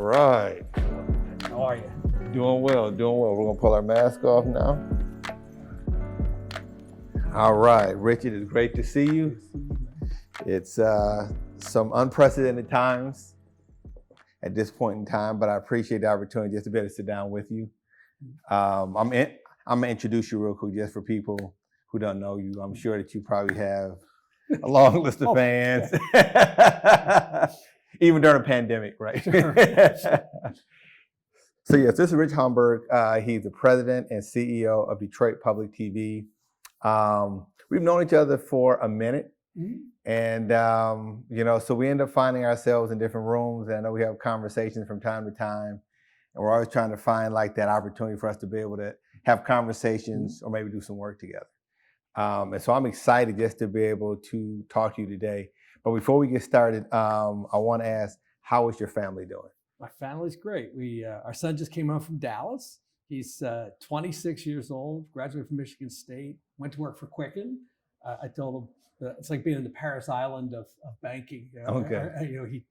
right. How are you? Doing well, doing well. We're gonna pull our mask off now. All right, Richard, it's great to see you. It's some unprecedented times at this point in time, but I appreciate the opportunity just to be able to sit down with you. I'm gonna introduce you real quick just for people who don't know you. I'm sure that you probably have a long list of fans, even during a pandemic, right? So yes, this is Rich Homberg. He's the president and CEO of Detroit Public TV. We've known each other for a minute, and so we end up finding ourselves in different rooms. And I know we have conversations from time to time, and we're always trying to find like that opportunity for us to be able to have conversations or maybe do some work together. And so I'm excited just to be able to talk to you today. But before we get started, I want to ask, how is your family doing? My family's great. Our son just came home from Dallas. He's 26 years old, graduated from Michigan State, went to work for Quicken. I told him it's like being in the Paris Island of banking. Okay.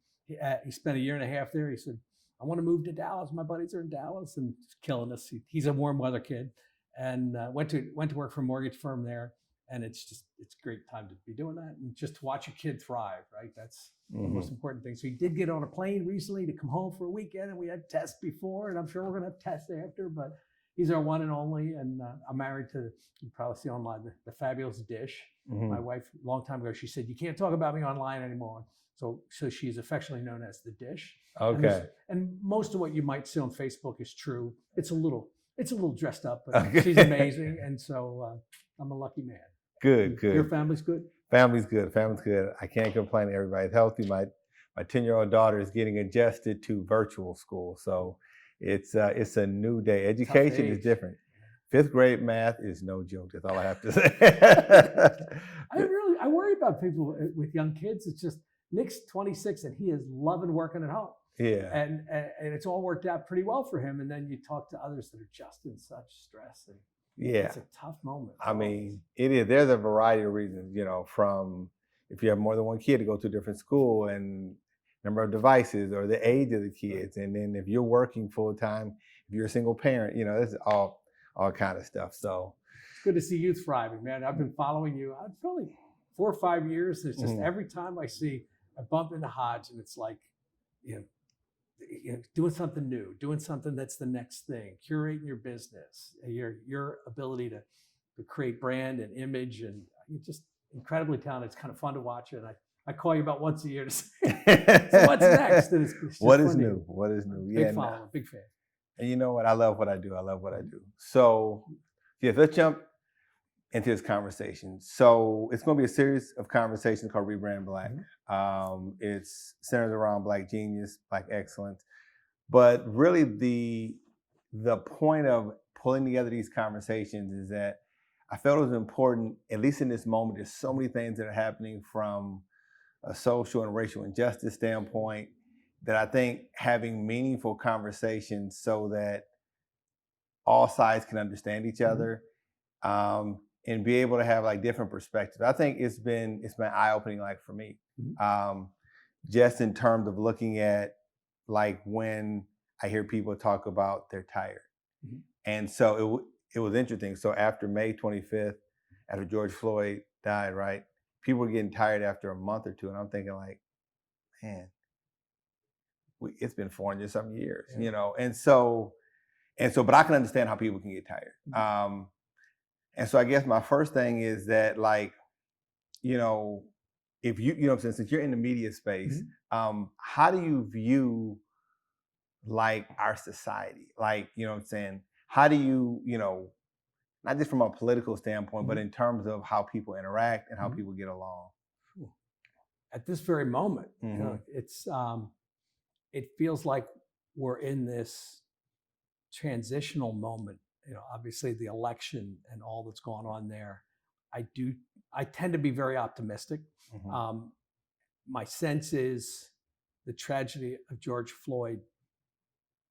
He spent a year and a half there. He said, I want to move to Dallas. My buddies are in Dallas, and it's killing us. He's a warm weather kid, and went to work for a mortgage firm there. And it's a great time to be doing that, and just to watch your kid thrive, right? That's the most important thing. So he did get on a plane recently to come home for a weekend, and we had tests before, and I'm sure we're going to have tests after, but he's our one and only. And I'm married to, you probably see online, the fabulous Dish. My wife, a long time ago, she said, you can't talk about me online anymore. So she's affectionately known as the Dish. Okay. And most of what you might see on Facebook is true. It's a little dressed up, but she's amazing. And so I'm a lucky man. Good. Your family's good? Family's good. I can't complain. Everybody's healthy. My 10-year-old daughter is getting adjusted to virtual school. So it's a new day. Education is different. 5th grade math is no joke. That's all I have to say. I worry about people with young kids. It's just Nick's 26 and he is loving working at home. Yeah. And it's all worked out pretty well for him. And then you talk to others that are just in such stress. And yeah, it's a tough moment. I mean, it is. There's a variety of reasons, from if you have more than one kid to go to a different school and number of devices or the age of the kids. And then if you're working full time, if you're a single parent, this is all kind of stuff. So it's good to see you thriving, man. I've been following you. I've probably 4 or 5 years. There's just every time I bump into Hajj, and it's like, doing something new, doing something that's the next thing, curating your business, your ability to create brand and image, and you're just incredibly talented. It's kind of fun to watch it. I call you about once a year to say, so what's next? And it's what is new? What is new? Big follower, big fan. And you know what? I love what I do. So yes, let's jump into this conversation. So it's going to be a series of conversations called Rebrand Black. It's centered around Black genius, Black excellence. But really the point of pulling together these conversations is that I felt it was important, at least in this moment. There's so many things that are happening from a social and racial injustice standpoint that I think having meaningful conversations so that all sides can understand each other, and be able to have like different perspectives. I think it's been eye-opening, like for me, just in terms of looking at like when I hear people talk about they're tired. And so it was interesting. So after May 25th, after George Floyd died, right, people were getting tired after a month or two. And I'm thinking like, man, it's been 400 some years, And so, but I can understand how people can get tired. And so I guess my first thing is that, like, if since you're in the media space, how do you view like our society? Like, how do you, not just from a political standpoint, but in terms of how people interact and how people get along? At this very moment, it feels like we're in this transitional moment. Obviously the election and all that's going on there. I tend to be very optimistic. My sense is the tragedy of George Floyd,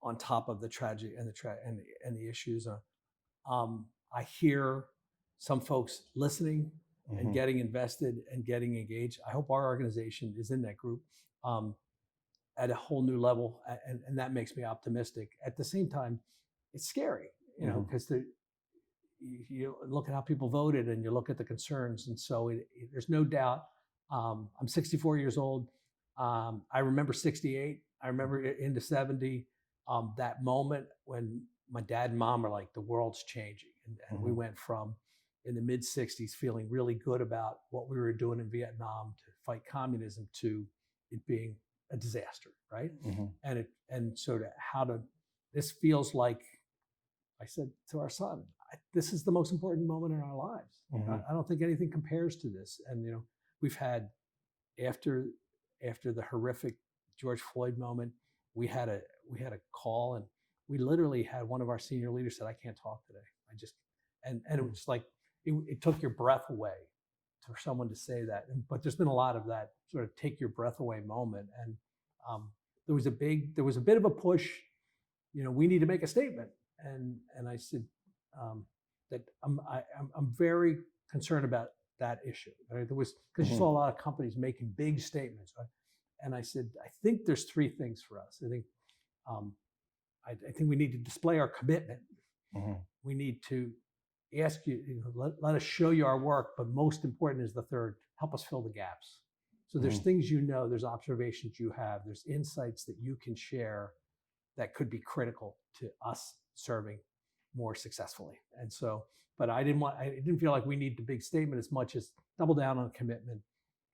on top of the tragedy and the issues. I hear some folks listening and getting invested and getting engaged. I hope our organization is in that group. at a whole new level, and that makes me optimistic. At the same time, it's scary, because you look at how people voted and you look at the concerns, and so there's no doubt. I'm 64 years old. I remember 68. I remember into 70. That moment when my dad and mom are like, the world's changing, and we went from in the mid 60s feeling really good about what we were doing in Vietnam to fight communism to it being a disaster, right? And so this feels like I said to our son, this is the most important moment in our lives. I don't think anything compares to this. And we've had after the horrific George Floyd moment, we had a call, and we literally had one of our senior leaders said, "I can't talk today. And it was like it took your breath away for someone to say that. But there's been a lot of that sort of take your breath away moment, and there was a bit of a push. We need to make a statement, and I said that I'm very concerned about that issue. Right? There was because you saw a lot of companies making big statements, right? And I said, I think there's three things for us. I think we need to display our commitment. We need to ask you, let us show you our work, but most important is the third, help us fill the gaps. So there's things there's observations you have, there's insights that you can share that could be critical to us serving more successfully. And so, but I didn't feel like we need the big statement as much as double down on commitment.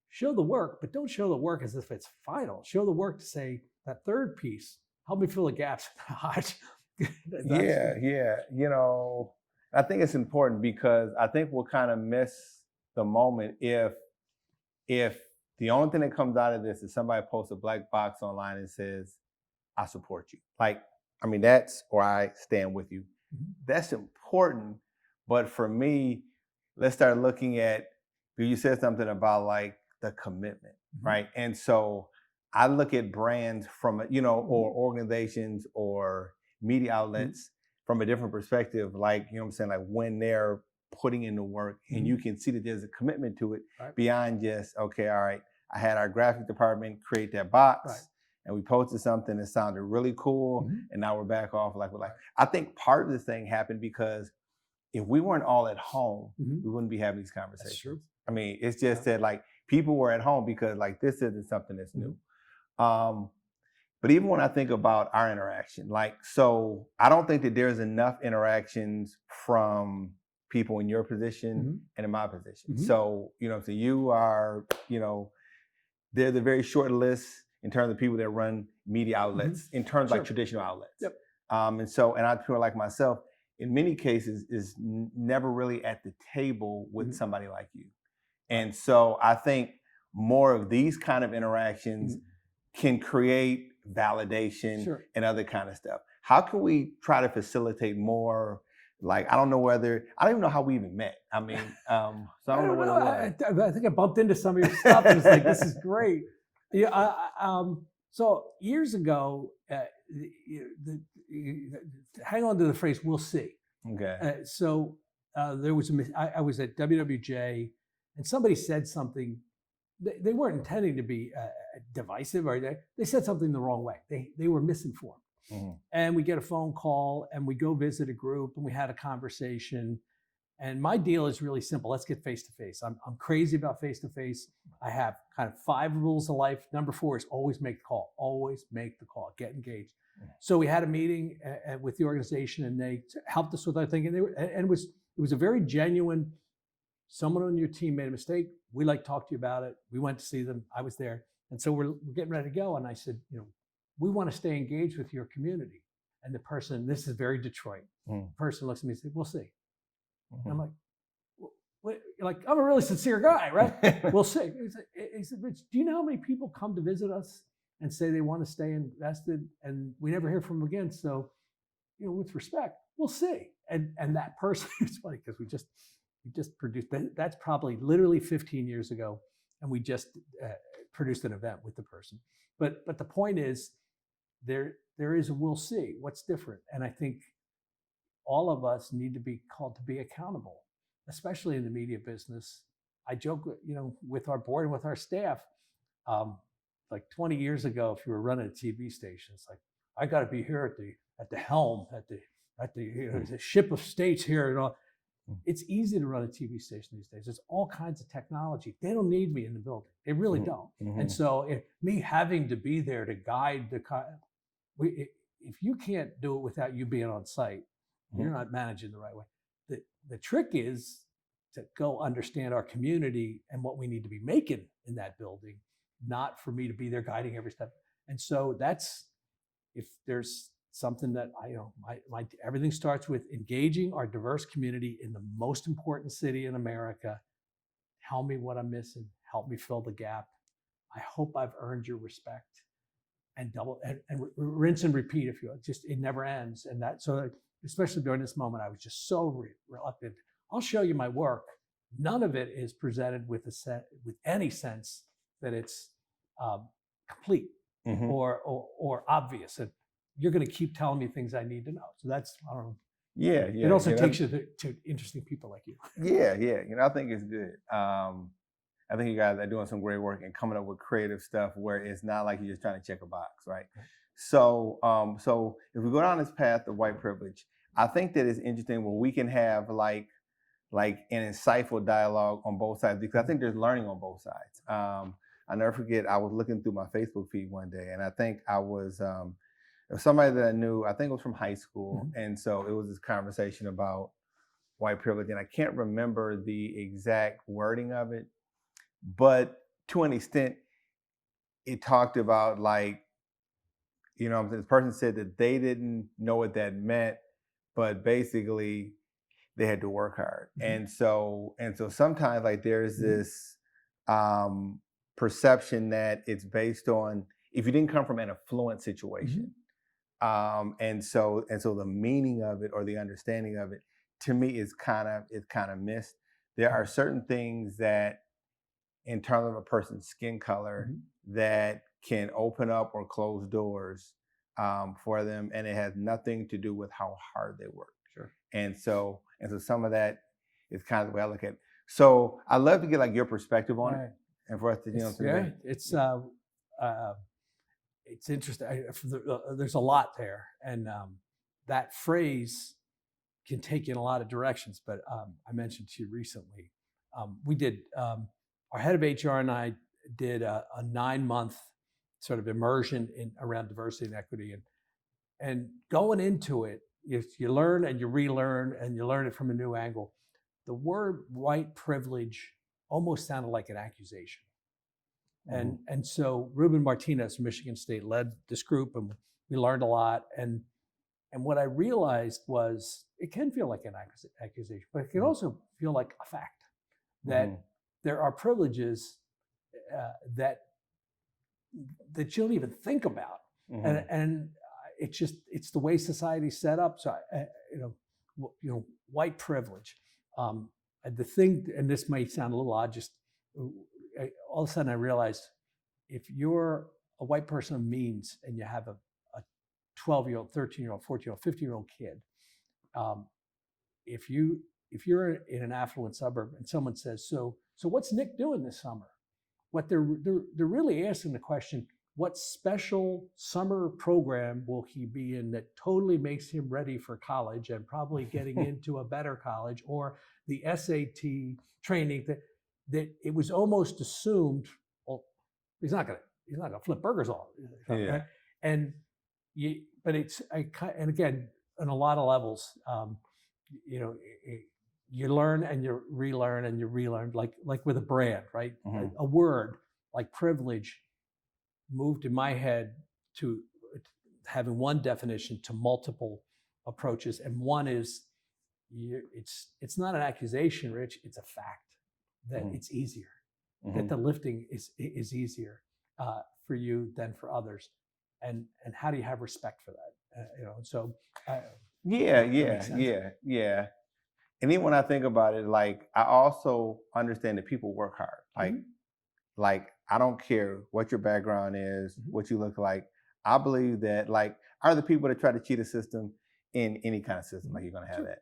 Show the work, but don't show the work as if it's final. Show the work to say that third piece, help me fill the gaps. Yeah. I think it's important because I think we'll kind of miss the moment if the only thing that comes out of this is somebody posts a black box online and says, I support you. That's or I stand with you. That's important. But for me, let's start looking at, you said something about like the commitment, right? And so I look at brands from, or organizations or media outlets from a different perspective, like, what I'm saying, like when they're putting in the work and you can see that there's a commitment to it beyond just, okay, all right, I had our graphic department create that box and we posted something that sounded really cool and now we're back off like we're like. I think part of this thing happened because if we weren't all at home, we wouldn't be having these conversations. That's true. It's just that like people were at home because like this isn't something that's new. But even when I think about our interaction, so I don't think that there's enough interactions from people in your position and in my position. So, so you are, there's a very short list in terms of people that run media outlets, in terms of like traditional outlets. Yep. And I feel like myself, in many cases, is never really at the table with somebody like you. And so I think more of these kind of interactions can create validation and other kind of stuff. How can we try to facilitate more? Like, I don't even know how we even met. So I don't know what it was. I think I bumped into some of your stuff and was like, this is great. Yeah. So years ago, hang on to the phrase, we'll see. Okay. There was I was at WWJ and somebody said something. They weren't intending to be divisive, or they said something the wrong way. They were misinformed. And we get a phone call and we go visit a group and we had a conversation. And my deal is really simple. Let's get face to face. I'm crazy about face to face. I have kind of 5 rules of life. Number 4 is always make the call. Always make the call. Get engaged. So we had a meeting with the organization and they helped us with our thinking. And it was a very genuine. Someone on your team made a mistake. We'd like to talk to you about it. We went to see them. I was there. And so we're getting ready to go. And I said, we want to stay engaged with your community. And the person, this is very Detroit. The person looks at me and says, we'll see. And I'm like, what? Like, I'm a really sincere guy, right? We'll see. He said, Rich, do you know how many people come to visit us and say they want to stay invested and we never hear from them again? So, with respect, we'll see. And that person, it's funny because we just produced, that's probably literally 15 years ago. And we just produced an event with the person. But the point is, there is a we'll see. What's different? And I think all of us need to be called to be accountable, especially in the media business. I joke, with our board and with our staff. like 20 years ago, if you were running a TV station, it's like, I got to be here at the helm, at the ship of states here and all. It's easy to run a TV station these days. There's all kinds of technology. They don't need me in the building. They really don't. And so me having to be there to guide if you can't do it without you being on site, you're not managing the right way. The trick is to go understand our community and what we need to be making in that building, not for me to be there guiding every step. And so that's, if there's something that everything starts with engaging our diverse community in the most important city in America. Tell me what I'm missing. Help me fill the gap. I hope I've earned your respect. And rinse and repeat, if you will. It never ends. And that, so especially during this moment, I was just so reluctant. I'll show you my work. None of it is presented with any sense that it's complete or obvious. And you're going to keep telling me things I need to know. So that's, I don't know. Yeah. It also takes you to interesting people like you. Yeah. I think it's good. I think you guys are doing some great work and coming up with creative stuff where it's not like you're just trying to check a box, right? So if we go down this path of white privilege, I think that it's interesting where we can have like an insightful dialogue on both sides, because I think there's learning on both sides. I never forget, I was looking through my Facebook feed one day, and I think I was somebody that I knew, I think it was from high school. And so it was this conversation about white privilege, and I can't remember the exact wording of it, but to an extent, it talked about this person said that they didn't know what that meant, but basically they had to work hard. And so sometimes there's this perception that it's based on if you didn't come from an affluent situation. And so the meaning of it or the understanding of it, to me, is kind of missed. There are certain things that, in terms of a person's skin color, that can open up or close doors for them, and it has nothing to do with how hard they work. Sure. And so some of that is kind of the way I look at it. So I'd love to get your perspective on it, and for us to it's interesting. There's a lot there, and that phrase can take you in a lot of directions. But I mentioned to you recently, we did. Our head of HR and I did a 9-month sort of immersion around diversity and equity, and going into it, you learn and you relearn and you learn it from a new angle. The word white privilege almost sounded like an accusation. And so Ruben Martinez from Michigan State led this group, and we learned a lot. And what I realized was it can feel like an accusation, but it can also feel like a fact that there are privileges that you don't even think about, and it's the way society's set up. So white privilege. The thing, and this might sound a little odd, just all of a sudden I realized if you're a white person of means and you have a 12-year-old, 13-year-old, 14-year-old, 15-year-old kid, if you're in an affluent suburb and someone says, so what's Nick doing this summer? What they're really asking the question, what special summer program will he be in that totally makes him ready for college and probably getting into a better college, or the SAT training that it was almost assumed, well, he's not gonna flip burgers all. Right? And again, on a lot of levels, you learn and you relearn and you relearn, like with a brand, right? A word like privilege moved in my head to having one definition to multiple approaches, and one is it's not an accusation, Rich. It's a fact that it's easier, that the lifting is easier for you than for others, and how do you have respect for that? So yeah. And then when I think about it, I also understand that people work hard. I don't care what your background is, what you look like. I believe that are the people that try to cheat a system in any kind of system, you're gonna have that.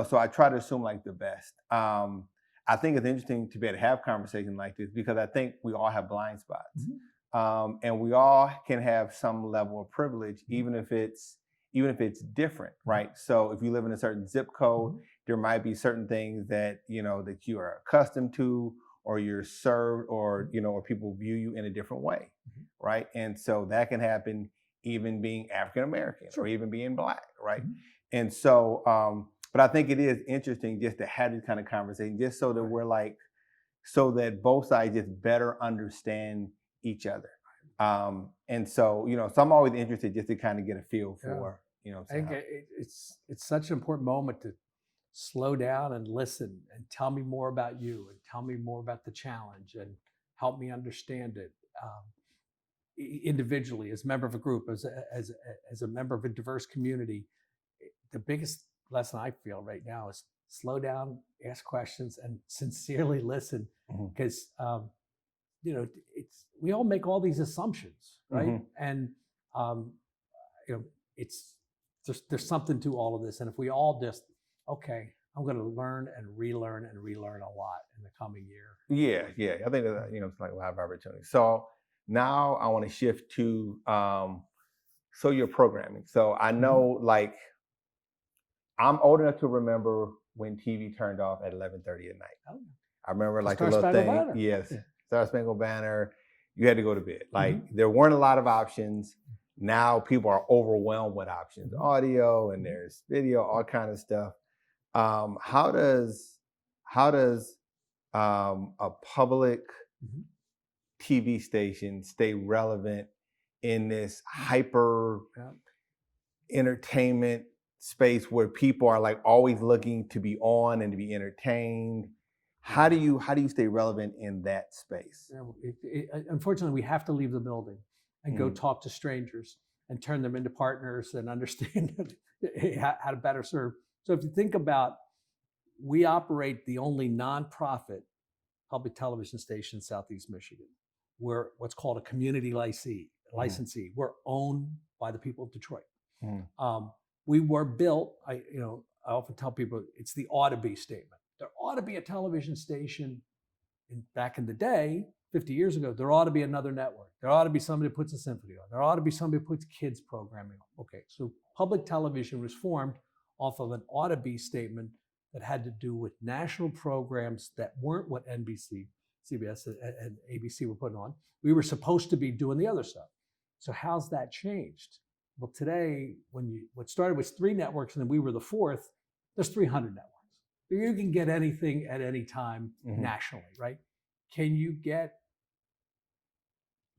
So I try to assume the best. I think it's interesting to be able to have conversations like this because I think we all have blind spots. and we all can have some level of privilege, even if it's different, right? So if you live in a certain zip code, there might be certain things that that you are accustomed to, or you're served, or or people view you in a different way, right? And so that can happen even being African American, or even being Black, right? And so, but I think it is interesting just to have this kind of conversation, just so that we're like, so that both sides just better understand each other. And so, so I'm always interested just to kind of get a feel for, I think it's such an important moment to slow down and listen and tell me more about you and tell me more about the challenge and help me understand it individually, as a member of a group, as a member of a diverse community. The biggest lesson I feel right now is slow down, ask questions, and sincerely listen, because it's, we all make all these assumptions, right? And it's just, there's something to all of this, and if we all just, okay, I'm going to learn and relearn a lot in the coming year. Yeah. I think that it's like a lot of opportunity. So now I want to shift to so your programming. So I know, like, I'm old enough to remember when TV turned off at 11:30 at night. Oh. I remember like the little thing. Banner. Yes, Star Spangled Banner. You had to go to bed. Like there weren't a lot of options. Now people are overwhelmed with options, audio, and there's video, all kind of stuff. How does a public TV station stay relevant in this hyper entertainment space where people are like always looking to be on and to be entertained? How do you stay relevant in that space? Unfortunately, we have to leave the building and go talk to strangers and turn them into partners and understand how to better serve. So if you think about, we operate the only nonprofit public television station in Southeast Michigan. We're what's called a community licensee. We're owned by the people of Detroit. We were built, I often tell people, it's the ought to be statement. There ought to be a television station back in the day, 50 years ago, there ought to be another network. There ought to be somebody who puts a symphony on. There ought to be somebody who puts kids programming on. Okay, so public television was formed off of an ought to be statement that had to do with national programs that weren't what NBC, CBS, and ABC were putting on. We were supposed to be doing the other stuff. So how's that changed? Well, today, what started with 3 networks and then we were the 4th, there's 300 networks. You can get anything at any time nationally, right? Can you get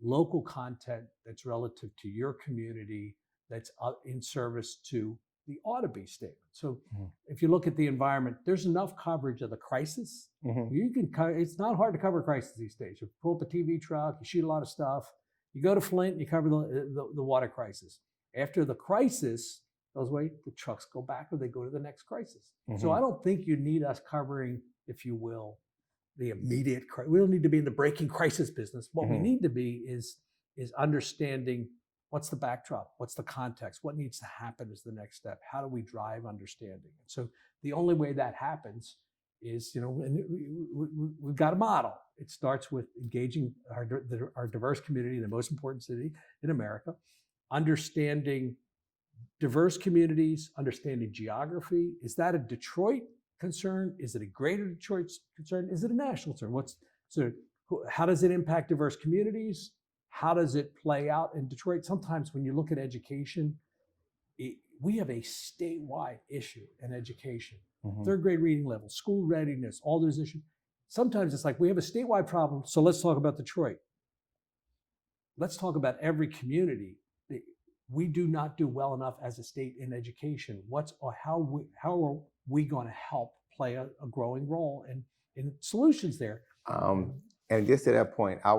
local content that's relative to your community, that's in service to the ought to be statement? So if you look at the environment, there's enough coverage of the crisis. You can it's not hard to cover crisis these days. You pull up a TV truck, you shoot a lot of stuff. You go to Flint, and you cover the water crisis. After the crisis goes away, the trucks go back or they go to the next crisis. So I don't think you need us covering, if you will, the immediate crisis. We don't need to be in the breaking crisis business. What we need to be is understanding what's the backdrop, what's the context, what needs to happen is the next step. How do we drive understanding? And so the only way that happens is, we've got a model. It starts with engaging our diverse community in the most important city in America, understanding diverse communities, understanding geography. Is that a Detroit concern? Is it a greater Detroit concern? Is it a national concern? How does it impact diverse communities? How does it play out in Detroit? Sometimes when you look at education, we have a statewide issue in education. 3rd grade reading level, school readiness, all those issues. Sometimes it's like, we have a statewide problem, so let's talk about Detroit. Let's talk about every community. We do not do well enough as a state in education. How are we going to help play a growing role in solutions there? And just to that point, I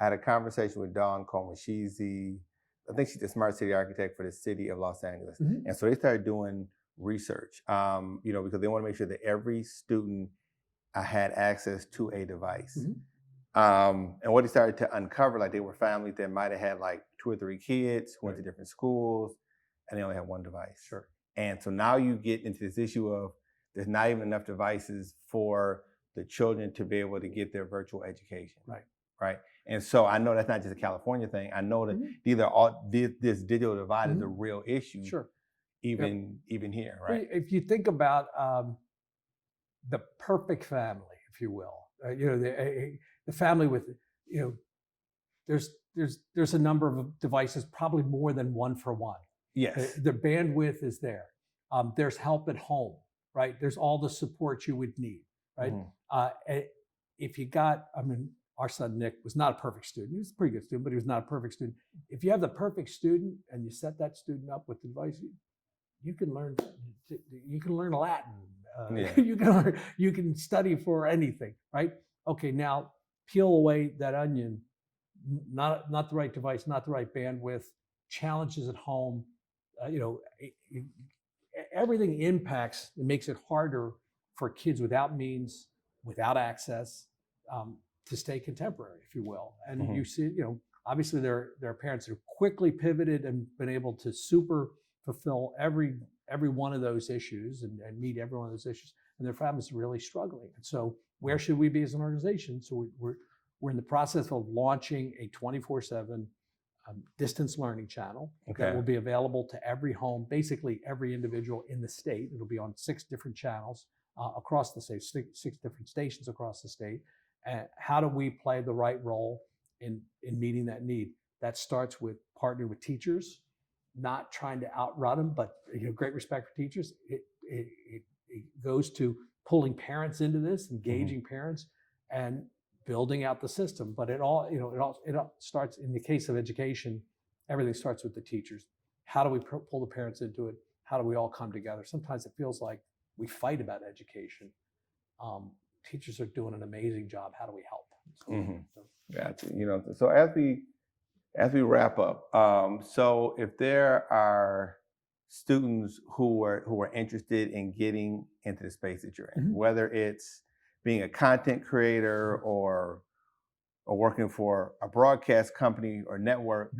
had a conversation with Dawn Coleman. I think she's the smart city architect for the city of Los Angeles. And so they started doing research, because they want to make sure that every student had access to a device. And what they started to uncover, like, they were families that might have had like 2 or 3 kids who went to different schools, and they only had 1 device. Sure. And so now you get into this issue of there's not even enough devices for the children to be able to get their virtual education. Right. And so I know that's not just a California thing. I know that this digital divide is a real issue. Sure. Even here, right? If you think about the perfect family, if you will, the family with, there's a number of devices, probably more than one for one. Yes. The bandwidth is there. There's help at home, right? There's all the support you would need, right? If you got, our son Nick was not a perfect student. He was a pretty good student, but he was not a perfect student. If you have the perfect student and you set that student up with the device, you can learn Latin. You can study for anything, right? Okay, now peel away that onion. Not the right device, not the right bandwidth. Challenges at home. Everything impacts. It makes it harder for kids without means, without access, to stay contemporary, if you will. And you see, obviously there are parents who quickly pivoted and been able to super fulfill every one of those issues and meet every one of those issues, and their families are really struggling. And so where should we be as an organization? So we're in the process of launching a 24/7 distance learning channel that will be available to every home, basically every individual in the state. It'll be on 6 different channels across the state, 6 different stations across the state. How do we play the right role in meeting that need? That starts with partnering with teachers, not trying to outrun them, but great respect for teachers. It goes to pulling parents into this, engaging parents, and building out the system. But it all starts, in the case of education, everything starts with the teachers. How do we pull the parents into it? How do we all come together? Sometimes it feels like we fight about education. Teachers are doing an amazing job. How do we help? Gotcha. So as we wrap up, so if there are students who are interested in getting into the space that you're in, whether it's being a content creator or working for a broadcast company or network,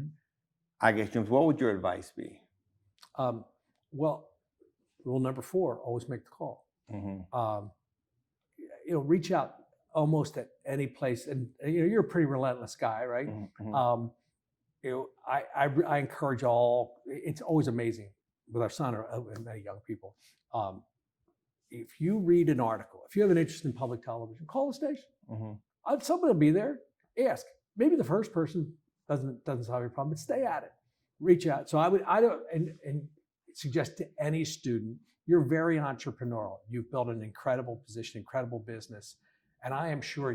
I guess, James, what would your advice be? Well, rule number 4: always make the call. Reach out almost at any place, and you're a pretty relentless guy, right? I encourage all. It's always amazing with our son and many young people. If you read an article, if you have an interest in public television, call the station. Somebody will be there. Ask. Maybe the first person doesn't solve your problem, but stay at it. Reach out. So I don't suggest to any student, you're very entrepreneurial. You've built an incredible position, incredible business, and I am sure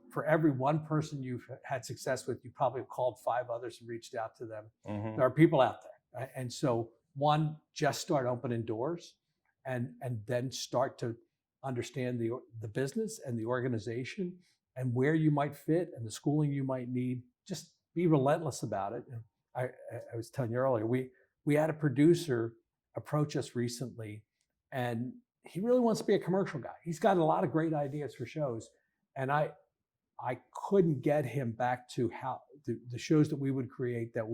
for every one person you've had success with, you probably have called 5 others and reached out to them. There are people out there, right? And so just start opening doors. And then start to understand the business and the organization and where you might fit and the schooling you might need. Just be relentless about it. And I was telling you earlier, we had a producer approach us recently, and he really wants to be a commercial guy. He's got a lot of great ideas for shows, and I couldn't get him back to how the shows that we would create that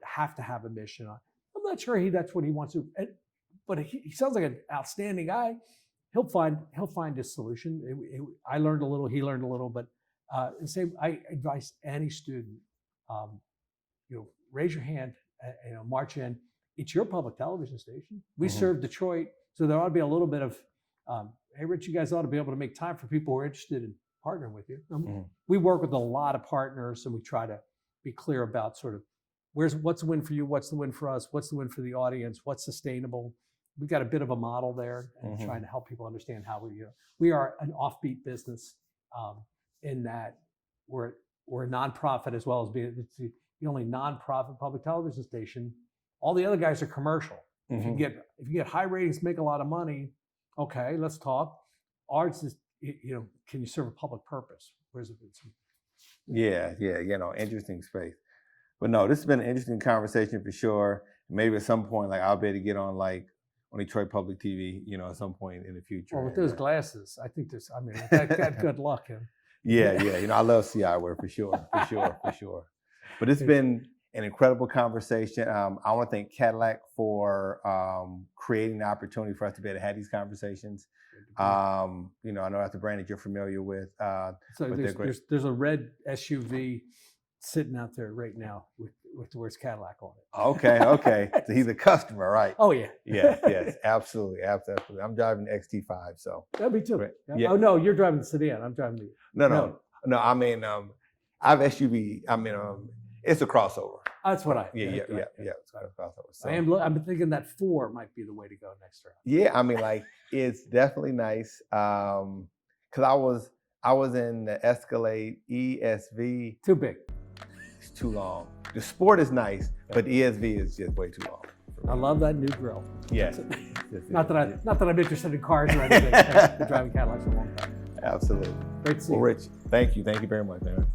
have to have a mission on. I'm not sure that's what he wants to. But he sounds like an outstanding guy. He'll find his solution. I learned a little, he learned a little, but I advise any student, raise your hand, march in. It's your public television station. We serve Detroit, so there ought to be a little bit of, hey, Rich, you guys ought to be able to make time for people who are interested in partnering with you. We work with a lot of partners, and we try to be clear about sort of what's the win for you, what's the win for us, what's the win for the audience, what's sustainable. We've got a bit of a model there, and trying to help people understand how we are an offbeat business, in that we're a nonprofit as well as being the only nonprofit public television station. All the other guys are commercial. If you get high ratings, make a lot of money, okay, let's talk. Ours is, can you serve a public purpose? Where's it? Yeah, interesting space. But no, this has been an interesting conversation for sure. Maybe at some point, I'll be able to get on Detroit Public TV, at some point in the future. Well, with those glasses, I think got good luck. Yeah. I love CI wear for sure. But it's been an incredible conversation. I want to thank Cadillac for creating the opportunity for us to be able to have these conversations. You know, I know that's a brand that you're familiar with. So there's a red SUV sitting out there right now with the words Cadillac on it. Okay. So he's a customer, right? Oh yeah. Yes, absolutely. I'm driving the XT5, so. That'd be too. Right. Yeah. Oh no, you're driving the sedan. I'm driving the. No. I mean, I have SUV. I mean, it's a crossover. That's what I. Yeah. It's a crossover. So. I'm thinking that 4 might be the way to go next round. Yeah, I mean, like it's definitely nice. Cause I was in the Escalade ESV. Too big. It's too long. The Sport is nice, but the ESV is just way too long. I love that new grill. Yeah. Not that I'm interested in cars or anything. I've been driving Cadillacs for a long time. Absolutely. Great to see you. Well, Rich, thank you. Thank you very much, man.